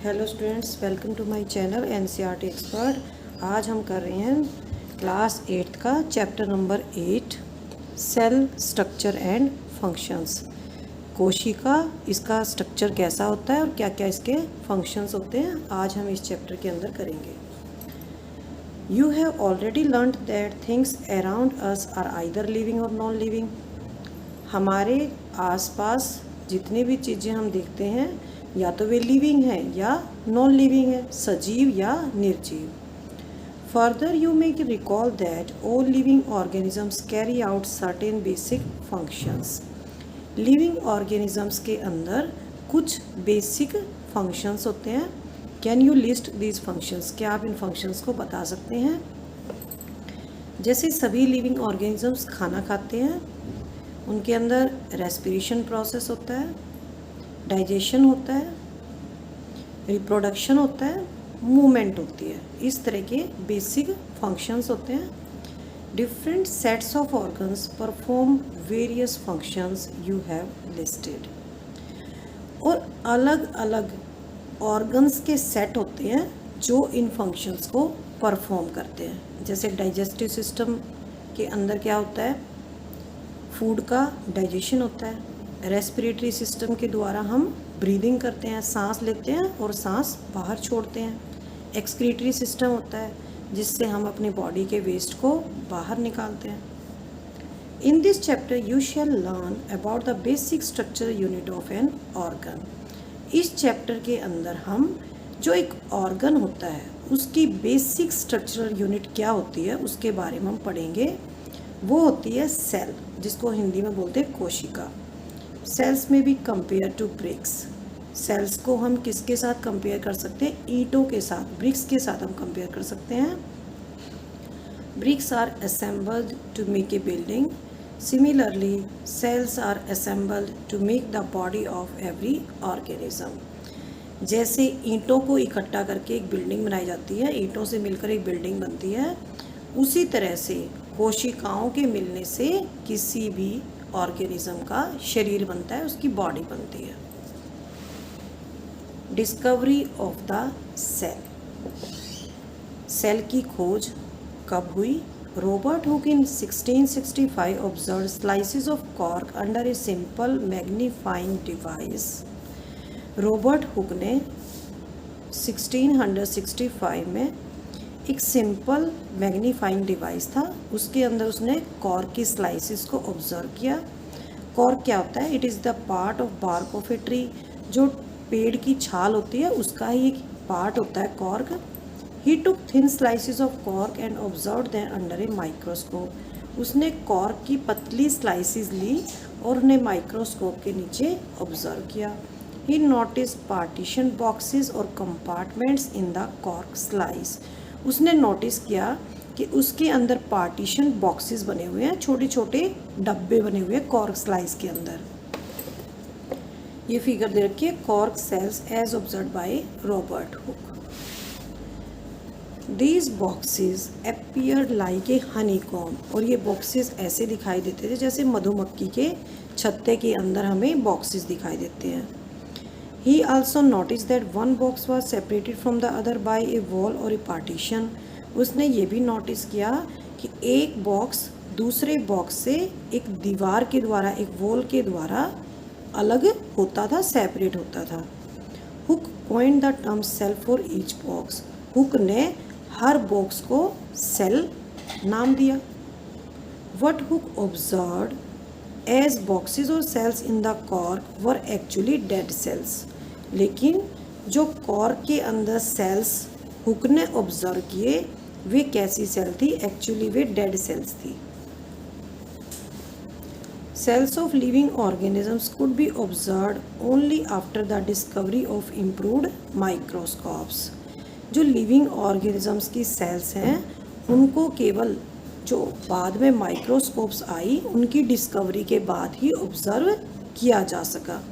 Hello students, welcome to my channel NCERT expert. आज हम कर रहे हैं क्लास 8 का chapter number 8 cell structure and functions. कोशिका, इसका स्ट्रक्चर कैसा होता है और क्या क्या इसके फंक्शंस होते हैं, आज हम इस चैप्टर के अंदर करेंगे। You have already learned that things around us are either living और नॉन लिविंग। हमारे आसपास जितनी भी चीज़ें हम देखते हैं या तो वे लिविंग है या नॉन लिविंग है, सजीव या निर्जीव। Further you may recall that all living organisms carry out certain basic functions. Living organisms के अंदर कुछ बेसिक फंक्शंस होते हैं। Can you list these functions? क्या आप इन फंक्शंस को बता सकते हैं? जैसे सभी लिविंग ऑर्गेनिजम्स खाना खाते हैं, उनके अंदर रेस्पिरेशन प्रोसेस होता है, डाइजेशन होता है, रिप्रोडक्शन होता है, मूवमेंट होती है। इस तरह के बेसिक फंक्शंस होते हैं। Different sets of organs perform various functions you have listed. और अलग अलग ऑर्गन्स के सेट होते हैं जो इन फंक्शंस को परफॉर्म करते हैं। जैसे डाइजेस्टिव सिस्टम के अंदर क्या होता है, फूड का डाइजेशन होता है। रेस्पिरेटरी सिस्टम के द्वारा हम ब्रीदिंग करते हैं, सांस लेते हैं और सांस बाहर छोड़ते हैं। एक्सक्रीटरी सिस्टम होता है जिससे हम अपनी बॉडी के वेस्ट को बाहर निकालते हैं। In this chapter you shall learn about the basic structure unit of an organ. इस चैप्टर के अंदर हम जो एक ऑर्गन होता है उसकी बेसिक स्ट्रक्चरल यूनिट क्या होती है उसके बारे में हम पढ़ेंगे। वो होती है सेल, जिसको हिंदी में बोलते हैं कोशिका। सेल्स में भी कंपेयर टू ब्रिक्स। सेल्स को हम किसके साथ कंपेयर कर सकते हैं? ईंटों के साथ, ब्रिक्स के साथ हम कंपेयर कर सकते हैं। Bricks are assembled to make a building. Similarly cells are assembled to make the body of every organism. जैसे ईंटों को इकट्ठा करके एक बिल्डिंग बनाई जाती है, ईंटों से मिलकर एक बिल्डिंग बनती है, उसी तरह से कोशिकाओं के मिलने से किसी भी ऑर्गेनिज्म का शरीर बनता है, उसकी बॉडी बनती है। Discovery of the cell. Cell की खोज कब हुई? Robert Hooke in 1665 observed slices of cork under a simple magnifying device। Robert Hooke ने 1665 में एक सिंपल मैग्नीफाइंग डिवाइस था, उसके अंदर उसने कॉर्क की स्लाइसिस को ऑब्जर्व किया। कॉर्क क्या होता है? It is the part of bark of a tree. जो पेड़ की छाल होती है उसका ही एक पार्ट होता है cork. He took thin slices of cork and observe them under a microscope. उसने कॉर्क की पतली स्लाइसिस ली और उन्हें माइक्रोस्कोप के नीचे ऑब्जर्व किया। ही नोटिस पार्टीशन बॉक्सेस और compartments in the cork slice. उसने नोटिस किया कि उसके अंदर पार्टीशन बॉक्सेस बने हुए हैं, छोटे छोटे डब्बे बने हुए हैं कॉर्क स्लाइस के अंदर। ये फिगर दे रखी है, cork cells as observed by Robert Hooke. These boxes appeared like a honeycomb. और ये बॉक्सेस ऐसे दिखाई देते थे जैसे मधुमक्खी के छत्ते के अंदर हमें बॉक्सेस दिखाई देते हैं। He also noticed that one box was separated from the other by a wall or a partition। उसने ये भी नोटिस किया कि एक बॉक्स दूसरे बॉक्स से एक दीवार के द्वारा, एक वॉल के द्वारा अलग होता था, सेपरेट होता था। Hook coined the term cell for each box। Hook ने हर बॉक्स को सेल नाम दिया। What Hook observed as boxes or cells in the cork were actually dead cells। लेकिन जो कॉर्क के अंदर सेल्स हुक ने ऑब्जर्व किए वे कैसी सेल थी? एक्चुअली वे डेड सेल्स थी। Cells of living organisms could be observed only after the discovery of improved microscopes. जो लिविंग ऑर्गेनिजम्स की सेल्स हैं उनको केवल जो बाद में माइक्रोस्कोप्स आई उनकी डिस्कवरी के बाद ही ऑब्जर्व किया जा सका।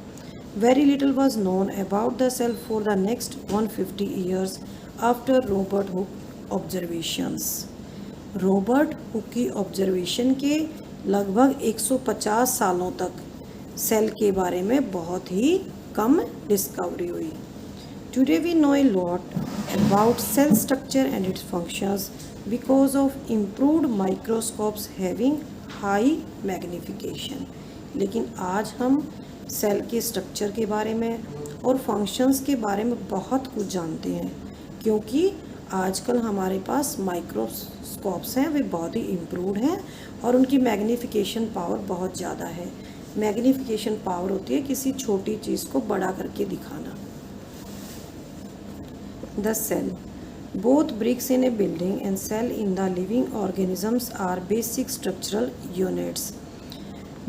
Very little was known about the cell for the next 150 years after Robert Hooke observations। Robert Hooke की ऑब्जर्वेशन के लगभग 150 सालों तक सेल के बारे में बहुत ही कम डिस्कवरी हुई। Today we know a lot about cell structure and its functions because of improved microscopes having high magnification. लेकिन आज हम सेल के स्ट्रक्चर के बारे में और फंक्शंस के बारे में बहुत कुछ जानते हैं, क्योंकि आजकल हमारे पास माइक्रोस्कोप्स हैं, वे बहुत ही इम्प्रूव्ड हैं और उनकी मैग्नीफिकेशन पावर बहुत ज़्यादा है। मैग्नीफिकेशन पावर होती है किसी छोटी चीज़ को बड़ा करके दिखाना। The cell. Both bricks in a building and cell in the living organisms are basic structural units.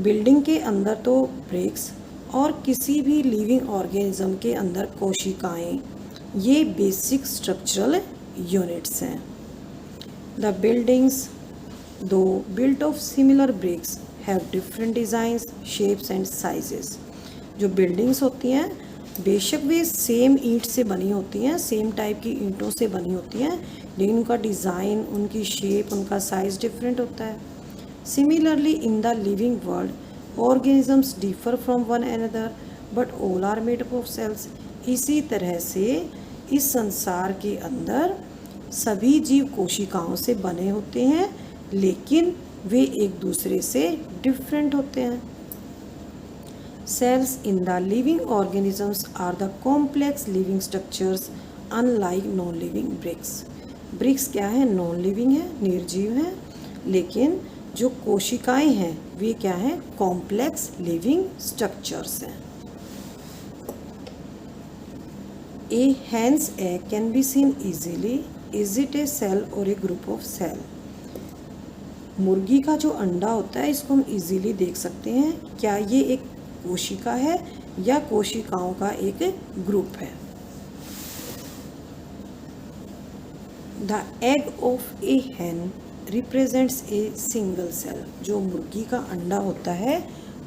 Building के अंदर तो ब्रिक्स और किसी भी लिविंग ऑर्गेनिज्म के अंदर कोशिकाएं, ये बेसिक स्ट्रक्चरल यूनिट्स हैं। The buildings, though built of similar bricks, have different designs, shapes and sizes. जो बिल्डिंग्स होती हैं बेशक वे सेम ईंट से बनी होती हैं, सेम टाइप की ईंटों से बनी होती हैं, लेकिन उनका डिज़ाइन, उनकी शेप, उनका साइज़ डिफरेंट होता है। Similarly in the living world organisms differ from one another but all are made up of cells. इसी तरह से इस संसार के अंदर सभी जीव कोशिकाओं से बने होते हैं, लेकिन वे एक दूसरे से डिफरेंट होते हैं। Cells in the living organisms are the complex living structures unlike non-living bricks. Bricks क्या है? Non-living है, निर्जीव है, लेकिन जो कोशिकाएं हैं वे क्या हैं? Complex living structures हैं। A hen's egg can be seen easily. Is it a cell or a group of cell? मुर्गी का जो अंडा होता है इसको हम इजीली देख सकते हैं। क्या ये एक कोशिका है या कोशिकाओं का एक ग्रुप है? The egg of a hen represents a single cell. जो मुर्गी का अंडा होता है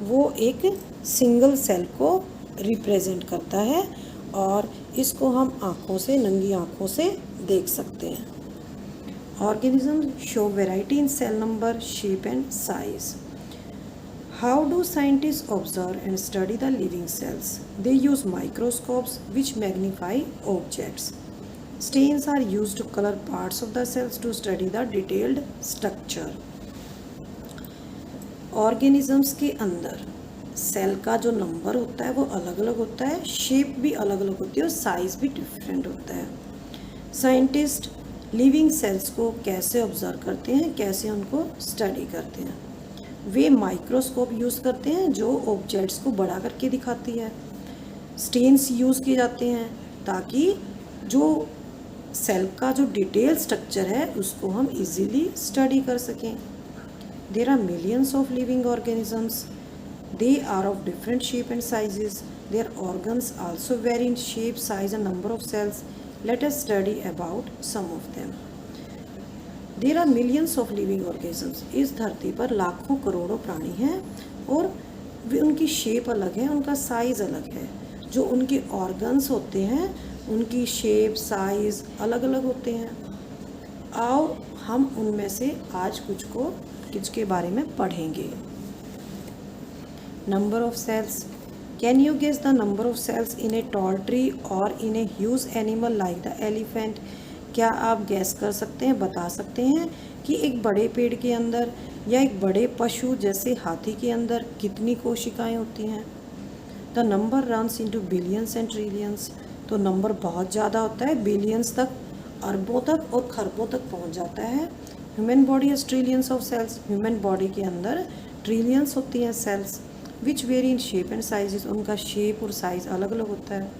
वो एक सिंगल सेल को रिप्रेजेंट करता है और इसको हम आँखों से, नंगी आँखों से देख सकते हैं। Organism show variety in cell number, shape and size. How do scientists observe and study the living cells? They use microscopes which magnify objects. Stains are used to color parts of the cells to study the detailed structure. Organisms के अंदर cell का जो number होता है वो अलग अलग होता है, शेप भी अलग अलग होती है और साइज भी डिफरेंट होता है। साइंटिस्ट लिविंग सेल्स को कैसे ऑब्जर्व करते हैं, कैसे उनको स्टडी करते हैं? वे माइक्रोस्कोप यूज़ करते हैं जो ऑब्जेक्ट्स को बड़ा करके दिखाती है। स्टेन्स यूज़ किए जाते हैं ताकि जो सेल का जो डिटेल स्ट्रक्चर है उसको हम इजीली स्टडी कर सकें। There are millions of living organisms, they are of different shape and sizes, their organs also vary in shape, size and number of cells. Let us study about some of them. There are millions of living organisms. इस धरती पर लाखों करोड़ों प्राणी हैं और वे, उनकी shape अलग है, उनका साइज़ अलग है। जो उनके ऑर्गन्स होते हैं उनकी शेप, साइज़ अलग अलग होते हैं। आओ हम उनमें से आज कुछ के बारे में पढ़ेंगे। Number of cells. Can you guess the number of cells in a tall tree और in a huge animal like the elephant? क्या आप गैस कर सकते हैं, बता सकते हैं कि एक बड़े पेड़ के अंदर या एक बड़े पशु जैसे हाथी के अंदर कितनी कोशिकाएं होती हैं? The number runs into billions and trillions. तो नंबर बहुत ज़्यादा होता है, बिलियंस तक, अरबों तक और खरबों तक पहुंच जाता है। Human body has trillions of cells. Human body के अंदर ट्रिलियंस होती हैं cells which vary in shape and sizes. उनका शेप और साइज़ अलग अलग होता है।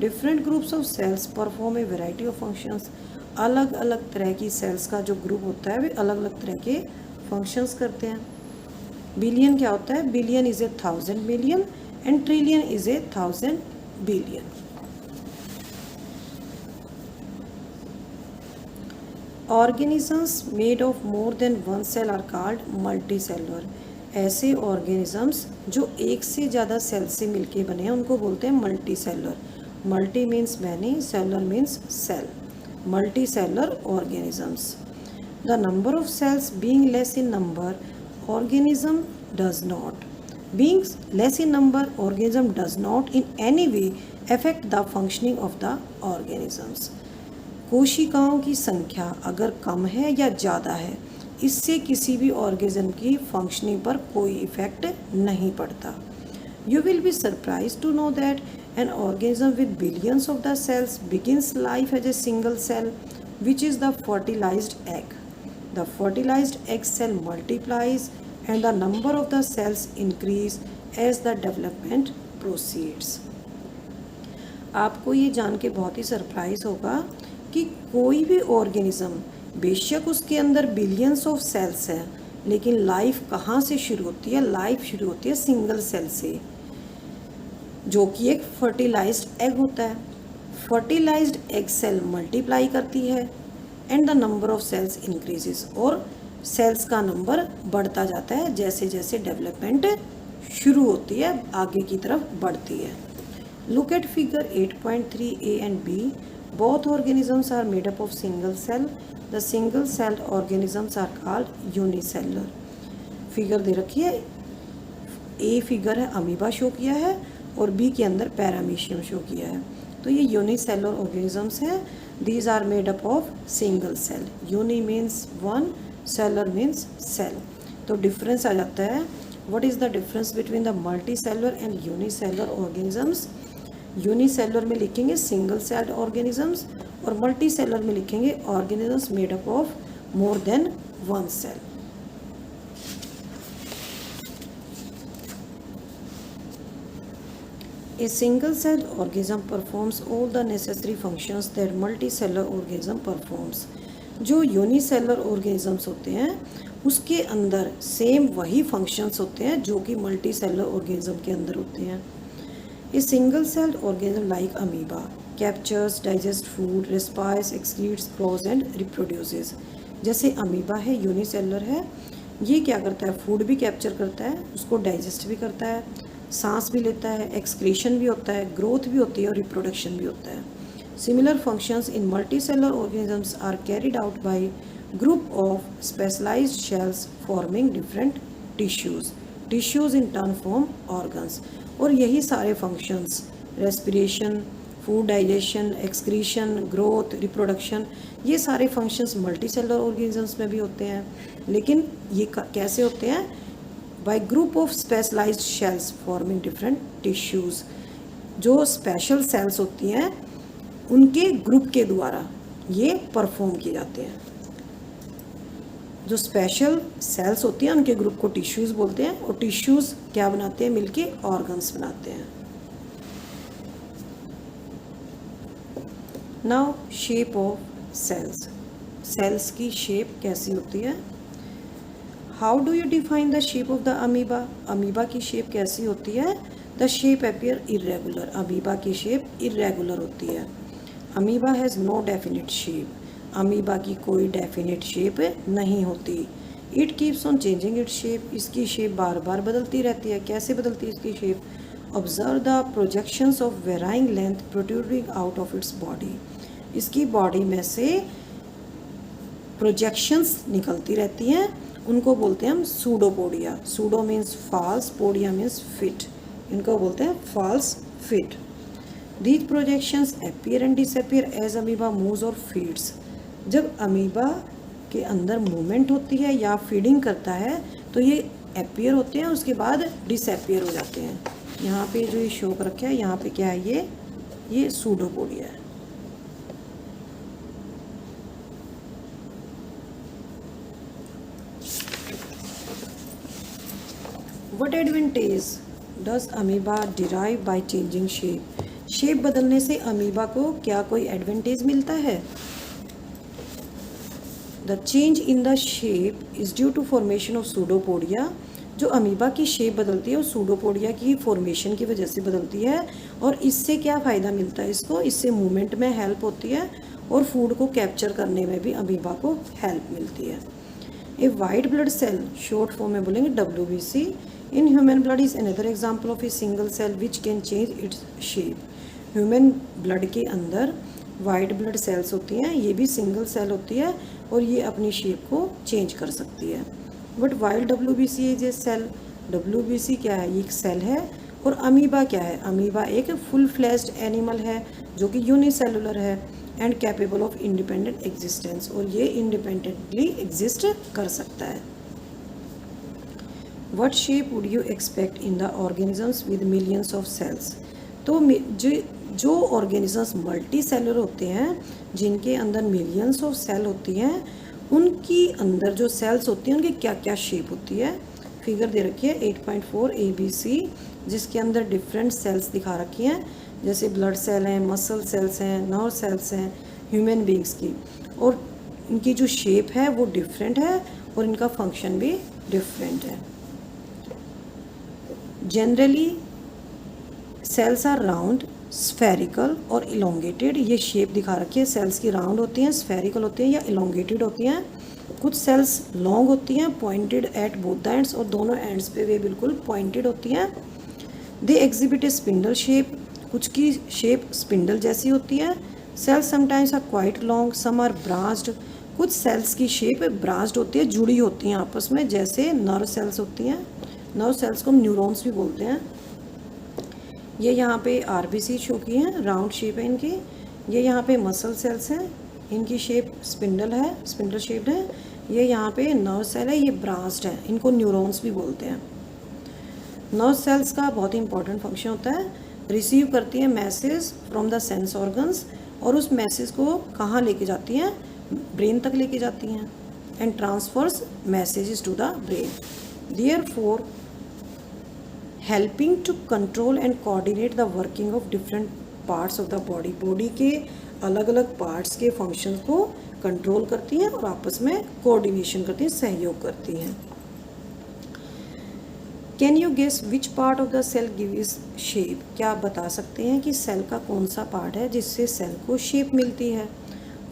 Different groups of cells perform a variety of functions. अलग अलग तरह की सेल्स का जो ग्रुप होता है वे अलग अलग तरह के फंक्शंस करते हैं। बिलियन क्या होता है? Billion is a 1000 million and trillion is a 1000 billion. Organisms made of more than one cell are called multicellular. ऐसे ऑर्गेनिजम्स जो एक से ज़्यादा सेल से मिलके बने हैं उनको बोलते हैं multicellular. Multi means many, cellular means cell. multicellular organisms. The number of cells being less in number, organism does not. Being less in number, organism does not in any way affect the functioning of the organisms. कोशिकाओं की संख्या अगर कम है या ज़्यादा है, इससे किसी भी ऑर्गेनिज्म की फंक्शनिंग पर कोई इफेक्ट नहीं पड़ता। You will be surprise to know that an organism with billions of the cells begins life as a single cell which is the fertilized egg. The fertilized egg cell multiplies and the number of the cells increase as the development proceeds. आपको ये जान के बहुत ही surprise होगा कि कोई भी organism, बेशक उसके अंदर बिलियंस ऑफ सेल्स है, लेकिन लाइफ कहाँ से शुरू होती है? लाइफ शुरू होती है सिंगल सेल से, जो कि एक फर्टिलाइज्ड एग होता है। फर्टिलाइज्ड एग सेल मल्टीप्लाई करती है and the number of cells increases, और सेल्स का नंबर बढ़ता जाता है जैसे जैसे डेवलपमेंट शुरू होती है, आगे की तरफ बढ़ती है। Look at figure 8.3a and b. Both organisms are made up of single cell. The single celled organisms are called unicellular. Figure दे रखी है, ए फिगर है अमीबा शो किया है और बी के अंदर पैरामीशियम शो किया है। तो ये यूनिसेलुलर ऑर्गेनिजम्स हैं। These are made up of single cell. Uni means one, cellular means cell. तो डिफरेंस आ जाता है, what is the difference between the multicellular and unicellular organisms? Unicellular में लिखेंगे सिंगल सेल्ड ऑर्गेनिजम्स और multicellular में लिखेंगे organisms made up of more than one cell. A single-celled organism performs all the necessary functions that multicellular organism performs. जो unicellular organisms होते हैं उसके अंदर सेम वही फंक्शंस होते हैं जो कि मल्टी सेलुलर ऑर्गेनिज्म के अंदर होते हैं। A single celled organism like amoeba captures, digest food, respires, excretes, grows and reproduces. जैसे अमीबा है, यूनिसेलुलर है, ये क्या करता है? फूड भी कैप्चर करता है, उसको डाइजेस्ट भी करता है, सांस भी लेता है, एक्सक्रीशन भी होता है, ग्रोथ भी होती है और रिप्रोडक्शन भी होता है। Similar functions in multicellular organisms are carried out by group of specialized cells forming different tissues. Tissues in turn form organs. और यही सारे functions, respiration, food digestion, excretion, growth, reproduction, ये सारे फंक्शंस मल्टीसेलुलर ऑर्गेनिजम्स में भी होते हैं। लेकिन ये कैसे होते हैं? By group of specialized cells forming different tissues. जो स्पेशल सेल्स होती हैं उनके ग्रुप के द्वारा ये परफॉर्म किए जाते हैं। जो स्पेशल सेल्स होती हैं उनके ग्रुप को टिश्यूज़ बोलते हैं और टिश्यूज़ क्या बनाते हैं? मिलके ऑर्गन्स बनाते हैं। Now shape of cells. Cells की शेप कैसी होती है? How do you define the shape of the amoeba? Amoeba की शेप कैसी होती है? The shape appear irregular. Amoeba की शेप इरेगुलर होती है। Amoeba has no definite shape. Amoeba की कोई डेफिनेट शेप नहीं होती। It keeps on changing its shape. इसकी शेप बार बार बदलती रहती है। कैसे बदलती है इसकी shape? Observe the projections of varying length protruding out of its body. इसकी बॉडी में से प्रोजेक्शंस निकलती रहती हैं, उनको बोलते हैं हम pseudopodia. Pseudo means false, podia means feet, इनको बोलते हैं false feet. These projections appear and disappear as amoeba moves और फीड्स। जब अमीबा के अंदर मूवमेंट होती है या फीडिंग करता है तो ये अपीयर होते हैं, उसके बाद डिसअपीयर हो जाते हैं। यहाँ पे जो ये शो कर रखा है, यहाँ पे क्या है? ये सूडोपोडिया है। What advantage does amoeba derive by changing shape? Shape बदलने से अमीबा को क्या कोई एडवांटेज मिलता है? The change in the shape is due to formation of pseudopodia. जो अमीबा की शेप बदलती है वो सूडोपोडिया की फॉर्मेशन की वजह से बदलती है। और इससे क्या फ़ायदा मिलता है इसको? इससे मूवमेंट में हेल्प होती है और फूड को कैप्चर करने में भी अमीबा को हेल्प मिलती है। A white blood cell, short form में बोलेंगे WBC, in human blood is another example of a single cell which can change its shape. Human blood के अंदर वाइट ब्लड सेल्स होती हैं, ये भी सिंगल सेल होती है और ये अपनी शेप को चेंज कर सकती है। But while WBC is a cell. WBC क्या है? ये एक सेल है और अमीबा क्या है? अमीबा एक फुल फ्लैश्ड एनिमल है जो कि यूनिसेलुलर है and capable of independent existence, और ये इंडिपेंडेंटली एग्जिस्ट कर सकता है। What shape would you expect in the organisms with millions of cells? तो जो ऑर्गेनिजम्स मल्टी सेलुलर होते हैं, जिनके अंदर मिलियंस ऑफ सेल होती हैं, उनकी अंदर जो सेल्स होती हैं उनकी क्या क्या शेप होती है? फिगर दे रखी है 8.4 ABC, जिसके अंदर डिफरेंट सेल्स दिखा रखी हैं, जैसे ब्लड सेल हैं, मसल सेल्स हैं, नर्व सेल्स हैं ह्यूमन बींग्स की, और इनकी जो शेप है वो डिफरेंट है और इनका फंक्शन भी डिफरेंट है। Generally cells are round, spherical और इलोंगेटेड। ये शेप दिखा रखी है, सेल्स की राउंड होती हैं, स्फेरिकल होती हैं या इलोंगेटेड होती हैं। कुछ सेल्स लॉन्ग होती हैं, pointed at both the ends, और दोनों एंड्स पे वे बिल्कुल पॉइंटेड होती हैं। They exhibit a spindle shape, कुछ की शेप स्पिंडल जैसी होती है। Cells sometimes are quite long, some are branched, कुछ सेल्स की शेप ब्रांच्ड होती है, जुड़ी होती हैं आपस में, जैसे नर्व सेल्स होती हैं। नर्व सेल्स को हम न्यूरॉन्स भी बोलते हैं। ये यहाँ पे RBC शो की हैं, राउंड शेप है इनकी। ये यहाँ पे मसल सेल्स हैं, इनकी शेप स्पिंडल है, स्पिंडल शेप्ड है। ये यहाँ पे नर्व सेल है, ये ब्रांच्ड है, इनको न्यूरॉन्स भी बोलते हैं। नर्व सेल्स का बहुत ही इंपॉर्टेंट फंक्शन होता है, रिसीव करती है message from the sense organs, और उस मैसेज को कहाँ लेके जाती हैं? ब्रेन तक लेके जाती हैं, and transfers messages to the brain. Therefore helping to control and coordinate the working of different parts of the body, body के अलग अलग पार्ट्स के फंक्शंस को कंट्रोल करती हैं और आपस में कोऑर्डिनेशन करती हैं, सहयोग करती हैं। Can you guess which part of the cell gives shape? क्या आप बता सकते हैं कि सेल का कौन सा पार्ट है जिससे सेल को शेप मिलती है?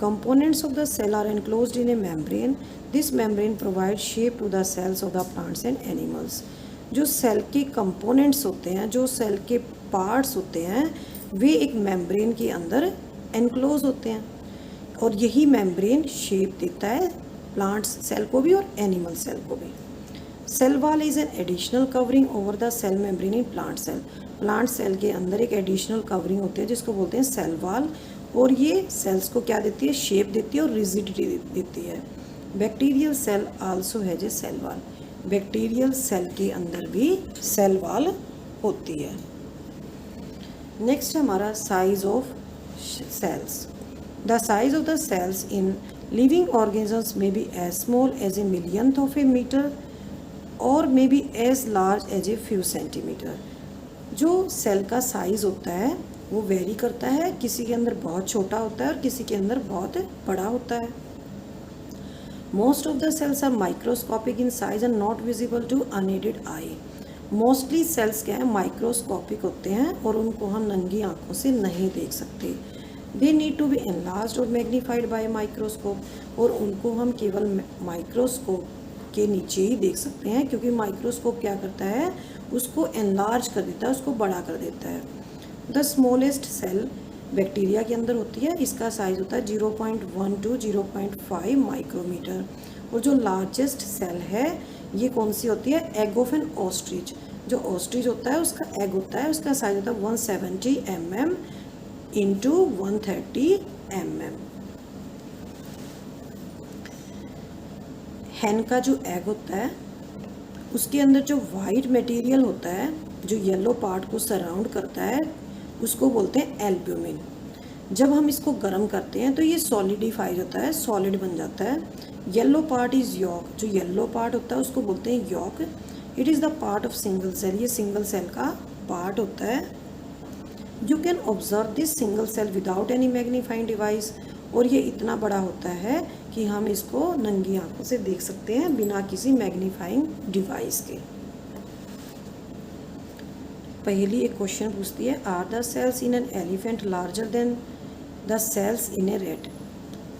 Components of the cell are enclosed in a membrane, this membrane provide shape to the cells of the plants and animals. जो सेल के कंपोनेंट्स होते हैं, जो सेल के पार्ट्स होते हैं, वे एक मेम्ब्रेन के अंदर एनक्लोज होते हैं, और यही मेम्ब्रेन शेप देता है प्लांट्स सेल को भी और एनिमल सेल को भी। Cell wall is an additional covering over the cell membrane in plant cell. Plant cell के अंदर एक एडिशनल कवरिंग होती है जिसको बोलते हैं सेल वॉल, और ये सेल्स को क्या देती है? शेप देती है और रिजिडिटी देती है। Bacterial cell also has a cell wall, bacterial cell के अंदर भी सेल वॉल होती है। नेक्स्ट हमारा size of cells. The size of the cells in living organisms may be as small as a millionth of a metre और may be as large as a few centimetre. जो cell का size होता है वो very करता है, किसी के अंदर बहुत छोटा होता है और किसी के अंदर बहुत बड़ा होता है। Most of the cells are microscopic in size and not visible to unaided eye. Mostly cells क्या है? माइक्रोस्कोपिक होते हैं और उनको हम नंगी आंखों से नहीं देख सकते। They need to be enlarged और मैग्नीफाइड बाय माइक्रोस्कोप, और उनको हम केवल माइक्रोस्कोप के नीचे ही देख सकते हैं, क्योंकि माइक्रोस्कोप क्या करता है? उसको एनलार्ज कर देता है, उसको बड़ा कर देता है। द स्मॉलेस्ट सेल बैक्टीरिया के अंदर होती है, इसका साइज होता है 0.1 to 0.5 माइक्रोमीटर। और जो लार्जेस्ट सेल है ये कौन सी होती है? Egg of N ostrich. जो ऑस्ट्रिच होता है उसका एग होता है, उसका साइज होता है 170 mm इंटू 130 mm। हैन का जो एग होता है उसके अंदर जो वाइट मटेरियल होता है, जो येलो पार्ट को सराउंड करता है, उसको बोलते हैं एल्ब्यूमिन। जब हम इसको गर्म करते हैं तो ये सॉलिडिफाई होता है, सॉलिड बन जाता है। येलो पार्ट इज़ यॉक, जो येलो पार्ट होता है उसको बोलते हैं yolk. It is the part of single cell, ये सिंगल सेल का पार्ट होता है। You can observe this single cell without any magnifying device, और ये इतना बड़ा होता है कि हम इसको नंगी आंखों से देख सकते हैं बिना किसी मैग्नीफाइंग डिवाइस के। पहली एक क्वेश्चन पूछती है, are the cells in an elephant larger than the cells in a rat.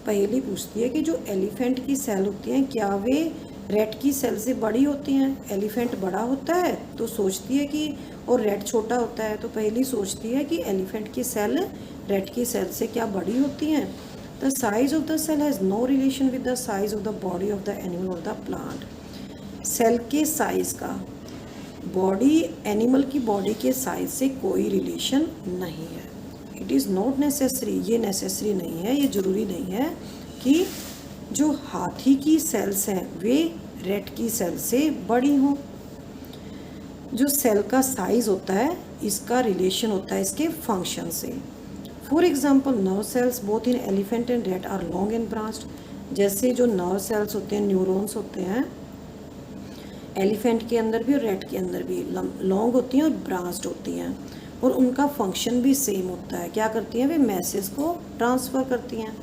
पहली पूछती है कि जो एलिफेंट की सेल होती हैं क्या वे रैट की सेल से बड़ी होती हैं? एलिफेंट बड़ा होता है तो सोचती है कि, और रैट छोटा होता है तो पहली सोचती है कि एलिफेंट की सेल रैट की सेल से क्या बड़ी होती हैं। The size of the cell has no relation with the size of the body of the animal और द प्लांट। सेल के साइज का बॉडी, एनिमल की बॉडी के साइज से कोई रिलेशन नहीं है। इट इज़ नॉट नेसेसरी, ये नेसेसरी नहीं है, ये ज़रूरी नहीं है कि जो हाथी की सेल्स हैं वे रैट की सेल से बड़ी हों। जो सेल का साइज़ होता है इसका रिलेशन होता है इसके फंक्शन से। For example nerve cells both in elephant and rat are long and branched. जैसे जो नर्व सेल्स होते हैं, न्यूरॉन्स होते हैं, एलिफेंट के अंदर भी और रैट के अंदर भी लॉन्ग होती हैं और ब्रांच्ड होती हैं, और उनका फंक्शन भी सेम होता है। क्या करती हैं? वे मैसेज को ट्रांसफ़र करती हैं।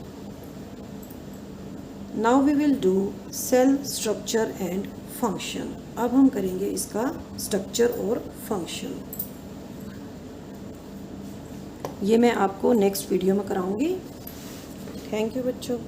Now we will do cell structure and function. अब हम करेंगे इसका स्ट्रक्चर और फंक्शन। ये मैं आपको नेक्स्ट वीडियो में कराऊंगी। थैंक यू बच्चों।